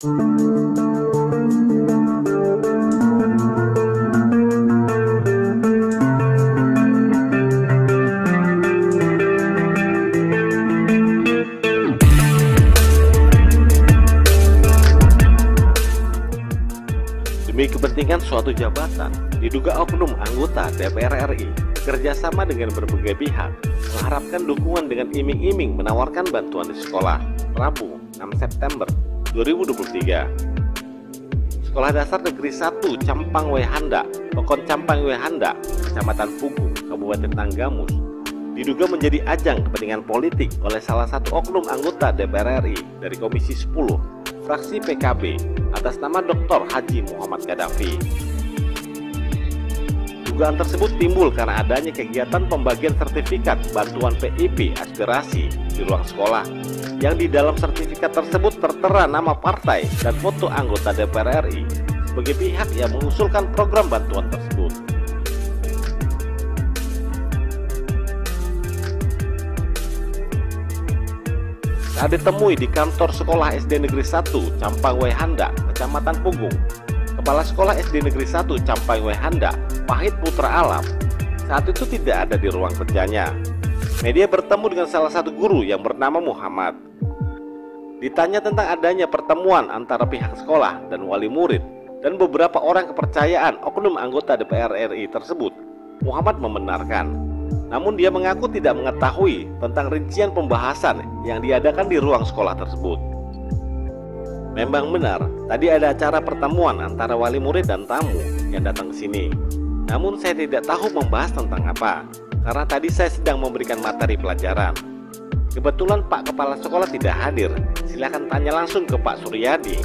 Demi kepentingan suatu jabatan, diduga oknum anggota DPR RI kerjasama dengan berbagai pihak mengharapkan dukungan dengan iming-iming menawarkan bantuan di sekolah. Rabu, 6 September 2023. Sekolah Dasar Negeri 1 Campang Wehanda, Pekon Campang Wehanda, Kecamatan Pugu, Kabupaten Tanggamus, diduga menjadi ajang kepentingan politik oleh salah satu oknum anggota DPR RI dari Komisi 10 fraksi PKB atas nama Dr. Haji Muhammad Gaddafi. Dugaan tersebut timbul karena adanya kegiatan pembagian sertifikat bantuan PIP aspirasi di ruang sekolah, yang di dalam sertifikat tersebut tertera nama partai dan foto anggota DPR RI sebagai pihak yang mengusulkan program bantuan tersebut. Saat ditemui di kantor sekolah SD Negeri 1 Campang Wehanda, Kecamatan Pugung, Kepala Sekolah SD Negeri 1 Campang Wehanda, Pahit Putra Alam, saat itu tidak ada di ruang kerjanya. Media bertemu dengan salah satu guru yang bernama Muhammad. Ditanya tentang adanya pertemuan antara pihak sekolah dan wali murid dan beberapa orang kepercayaan oknum anggota DPR RI tersebut, Muhammad membenarkan. Namun dia mengaku tidak mengetahui tentang rincian pembahasan yang diadakan di ruang sekolah tersebut. Memang benar, tadi ada acara pertemuan antara wali murid dan tamu yang datang ke sini. Namun saya tidak tahu membahas tentang apa, karena tadi saya sedang memberikan materi pelajaran. Kebetulan Pak Kepala Sekolah tidak hadir. Silakan tanya langsung ke Pak Suryadi.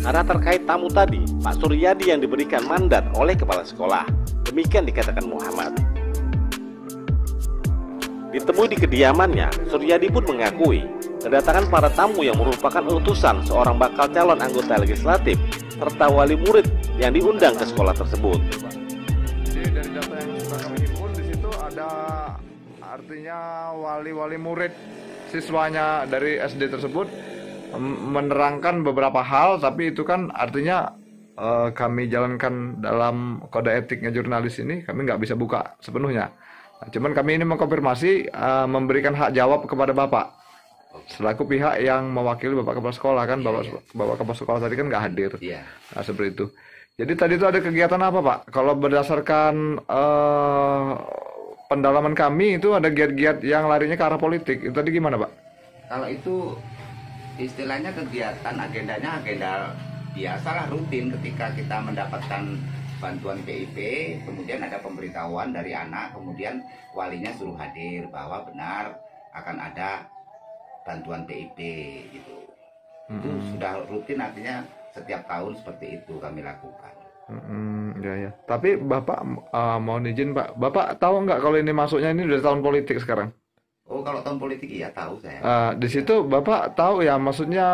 Karena terkait tamu tadi, Pak Suryadi yang diberikan mandat oleh Kepala Sekolah. Demikian dikatakan Muhammad. Ditemui di kediamannya, Suryadi pun mengakui kedatangan para tamu yang merupakan utusan seorang bakal calon anggota legislatif serta wali murid yang diundang ke sekolah tersebut. Jadi dari data yang sudah kami himpun, di situ ada artinya wali-wali murid siswanya dari SD tersebut menerangkan beberapa hal, tapi itu kan artinya kami jalankan dalam kode etiknya jurnalis ini, kami nggak bisa buka sepenuhnya. Nah, cuman kami ini mengkonfirmasi, memberikan hak jawab kepada Bapak selaku pihak yang mewakili Bapak Kepala Sekolah kan. Bapak Kepala Sekolah tadi kan nggak hadir. Nah, seperti itu. Jadi tadi itu ada kegiatan apa Pak? Kalau berdasarkan pendalaman kami itu ada giat-giat yang larinya ke arah politik. Itu tadi gimana Pak? Kalau itu istilahnya kegiatan agendanya agenda biasalah, rutin ketika kita mendapatkan bantuan PIP, kemudian ada pemberitahuan dari anak, kemudian walinya suruh hadir bahwa benar akan ada bantuan PIP gitu. Itu sudah rutin, artinya setiap tahun seperti itu kami lakukan. Ya. Tapi Bapak mohon izin Pak, Bapak tahu nggak kalau ini masuknya ini udah tahun politik sekarang? Oh, kalau tahun politik iya tahu saya. Di situ Bapak tahu ya, maksudnya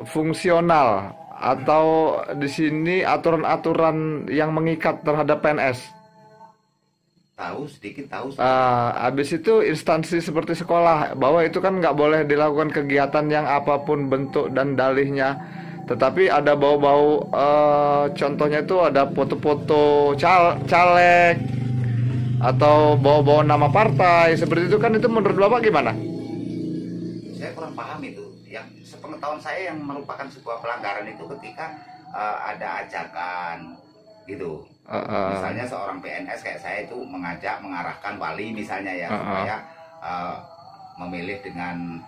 fungsional atau di sini aturan-aturan yang mengikat terhadap PNS? Tahu sedikit, tahu. Habis itu instansi seperti sekolah, bahwa itu kan nggak boleh dilakukan kegiatan yang apapun bentuk dan dalihnya, tetapi ada bau-bau, contohnya itu ada foto-foto caleg atau bau-bau nama partai seperti itu kan, itu menurut Bapak gimana? Saya kurang paham itu. Yang sepengetahuan saya yang merupakan sebuah pelanggaran itu ketika ada ajakan gitu. Misalnya seorang PNS kayak saya itu mengarahkan wali misalnya ya, supaya memilih dengan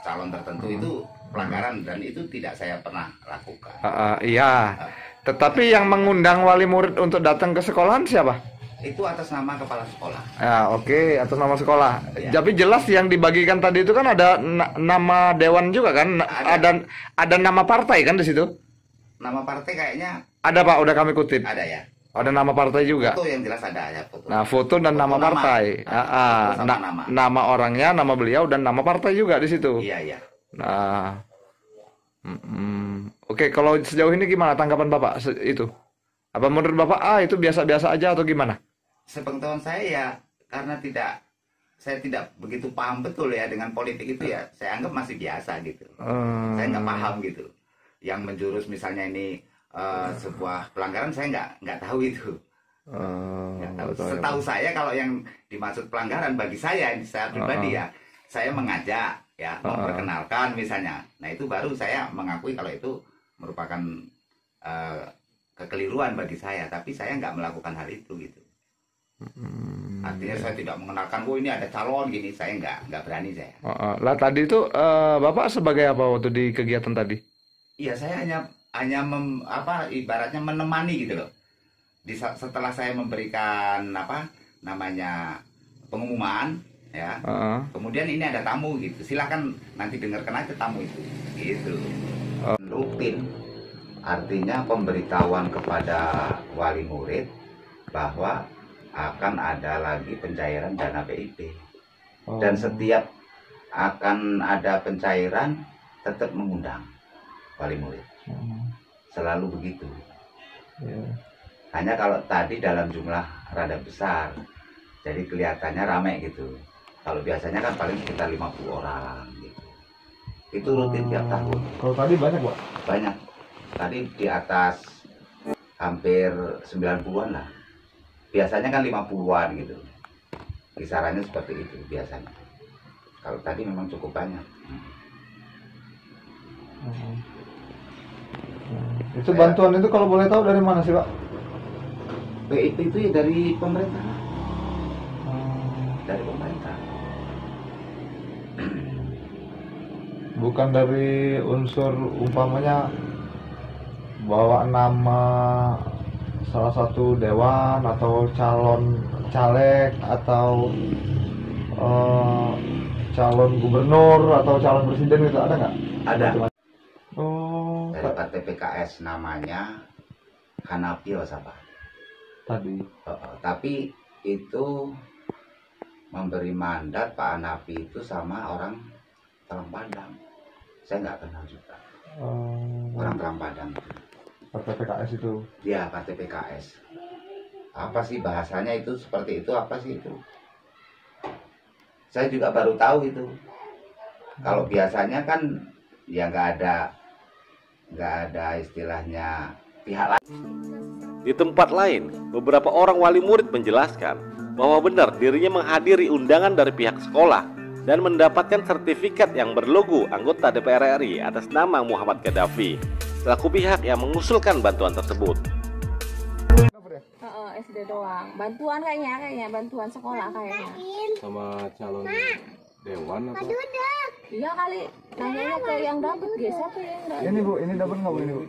calon tertentu, itu pelanggaran dan itu tidak saya pernah lakukan. Iya. Tetapi yang mengundang wali murid untuk datang ke sekolahan siapa? Itu atas nama kepala sekolah. Oke, atas nama sekolah. Ya. Tapi jelas yang dibagikan tadi itu kan ada nama dewan juga kan? Ada nama partai kan di situ? Nama partai kayaknya ada Pak, udah kami kutip. ada ya. Ada nama partai juga. Foto yang jelas ada ya, foto. Nah, foto dan nama partai. Nama orangnya, nama beliau dan nama partai juga di situ. Iya. Nah, oke, kalau sejauh ini gimana tanggapan Bapak itu? Apa menurut Bapak itu biasa-biasa aja atau gimana? Sepengetahuan saya ya, karena tidak saya tidak begitu paham betul ya dengan politik itu ya. Saya anggap masih biasa gitu. Saya nggak paham gitu. Yang menjurus misalnya ini sebuah pelanggaran, saya nggak tahu itu. Nggak tahu. Setahu saya kalau yang dimaksud pelanggaran bagi saya pribadi ya, saya mengajak ya, memperkenalkan misalnya. Nah itu baru saya mengakui kalau itu merupakan kekeliruan bagi saya. Tapi saya nggak melakukan hal itu gitu. Artinya saya tidak mengenalkan, oh ini ada calon gini, saya nggak berani saya. Lah tadi itu Bapak sebagai apa waktu di kegiatan tadi? Iya, saya hanya ibaratnya menemani gitu loh. Setelah saya memberikan pengumuman ya, kemudian ini ada tamu gitu, silahkan nanti dengarkan aja tamu itu gitu. Rutin artinya pemberitahuan kepada wali murid bahwa akan ada lagi pencairan dana PIP. Dan setiap akan ada pencairan tetap mengundang wali murid. Selalu begitu. Hanya kalau tadi dalam jumlah rada besar, jadi kelihatannya ramai gitu. Kalau biasanya kan paling sekitar 50 orang gitu. Itu rutin tiap tahun. Kalau tadi banyak, Pak? Banyak. Tadi di atas hampir 90-an lah. Biasanya kan 50-an gitu. Kisarannya seperti itu biasanya. Kalau tadi memang cukup banyak. Itu bantuan itu kalau boleh tahu dari mana sih, Pak? PIP itu ya dari pemerintah. Dari pemerintah. Bukan dari unsur umpamanya bawa nama salah satu dewan atau caleg atau calon gubernur atau calon presiden itu ada nggak? Ada. Dari Partai PKS namanya Hanafi Wasapa. Tadi. Tapi itu memberi mandat Pak Hanafi itu sama orang Terang Padang. Saya nggak kenal juga. Orang Terang Padang itu. Partai PKS itu. Ya, Partai PKS. Apa sih bahasanya itu seperti itu? Apa sih itu? Saya juga baru tahu itu. Kalau biasanya kan ya nggak ada istilahnya pihak lain. Di tempat lain, beberapa orang wali murid menjelaskan bahwa benar dirinya menghadiri undangan dari pihak sekolah dan mendapatkan sertifikat yang berlogo anggota DPR RI atas nama Muhammad Gaddafi selaku pihak yang mengusulkan bantuan tersebut. SD doang. Bantuan kayaknya bantuan sekolah kayaknya. Sama calon dewan atau? Iya kali. Nanyanya ke yang dapat dia, siapa yang dapat? Ini Bu, ini dapat nggak Bu ini Bu?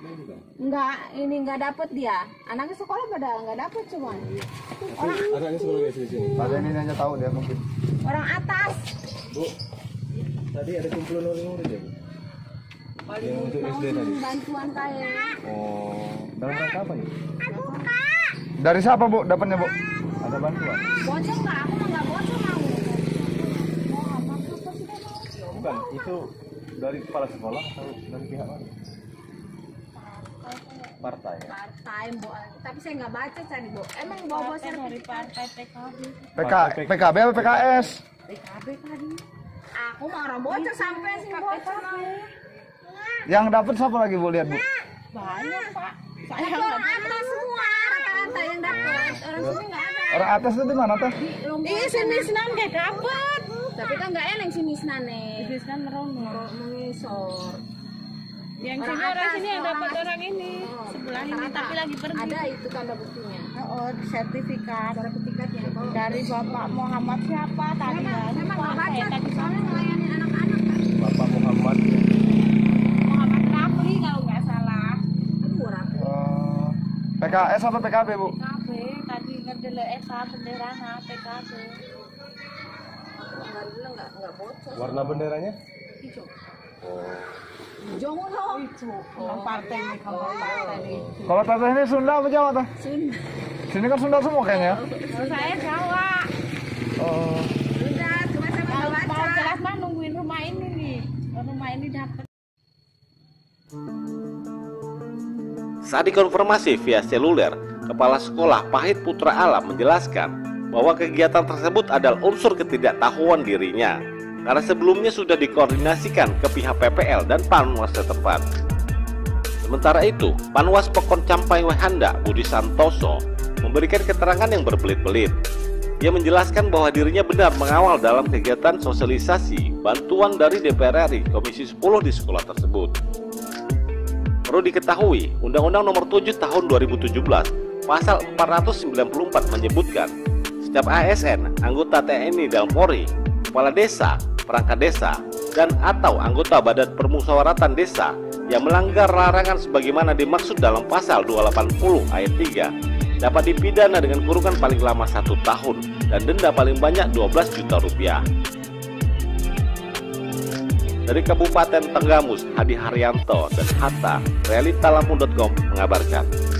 Enggak, ini enggak dapat dia. Anaknya sekolah pada enggak dapat cuman. Orang Anaknya sekolah di sini. Ada ini aja tahu dia mungkin. orang atas. Bu, tadi ada kumpulan wali murid ya Bu? Yang untuk SD tadi? Bantuan kayak. Oh, dalam rangka apa nih? Dari siapa Bu dapatnya Bu? Ada bantuan? Bocor enggak? Aku mah enggak bocor mau. Bukan, itu dari kepala sekolah atau dari pihak mana? Partai ya? Partai, Bu. Tapi saya enggak baca tadi, Bu. Emang bawa dari partai PKB. PKB apa PKS? PKB tadi. Aku mah orang bocor sampai sih bocor. Yang dapat siapa lagi Bu lihat Bu? Banyak, Pak. Saya orang atas semua rata-rata yang dapat. Orang sini enggak ada. Orang atas itu di mana teh? Ih, sini senan enggak dapat. Tapi kan enggak eneng sini senane. Sini senan merono. Mengisor. Yang sini orang sini yang dapat orang ini sebelah ini tapi lagi pergi. Ada itu tanda buktinya. Oh, sertifikat Sertifikatnya. dari Bapak Muhammad siapa tadi ya? Saya mah enggak baca. Tadi Soalnya melayani anak-anak kan. Bapak Muhammad. Muhammad Rafli kalau nggak salah. Aduh, rapi. PKS atau PKB Bu? PKB tadi ngedele Eka benderana PKB. Enggak dulu enggak bocor. Warna benderanya? Hijau. Oh. Jongo loh. Kalau partai ini kalau partai ini. Kalau teteh ini Sunda apa Jawa teh? Sunda. Sini kan Sunda semua kayaknya. Kalau saya Jawa. Oh. Sunda, cuma saya Kalau enggak baca. mau jelas mah nungguin rumah ini nih. Rumah ini dapat. Saat dikonfirmasi via seluler, Kepala Sekolah Pahit Putra Alam menjelaskan bahwa kegiatan tersebut adalah unsur ketidaktahuan dirinya, karena sebelumnya sudah dikoordinasikan ke pihak PPL dan Panwas setempat. Sementara itu, Panwas Pokon Campai Wehanda Budi Santoso memberikan keterangan yang berbelit-belit. Ia menjelaskan bahwa dirinya benar mengawal dalam kegiatan sosialisasi bantuan dari DPR RI Komisi 10 di sekolah tersebut. Perlu diketahui, Undang-Undang Nomor 7 Tahun 2017 Pasal 494 menyebutkan setiap ASN, anggota TNI dan Polri, kepala desa, perangkat desa, dan atau anggota Badan Permusyawaratan Desa yang melanggar larangan sebagaimana dimaksud dalam pasal 280 ayat 3 dapat dipidana dengan kurungan paling lama 1 tahun dan denda paling banyak 12 juta rupiah. Dari Kabupaten Tenggamus, Hadi Haryanto dan Hatta, realita lampung.com mengabarkan.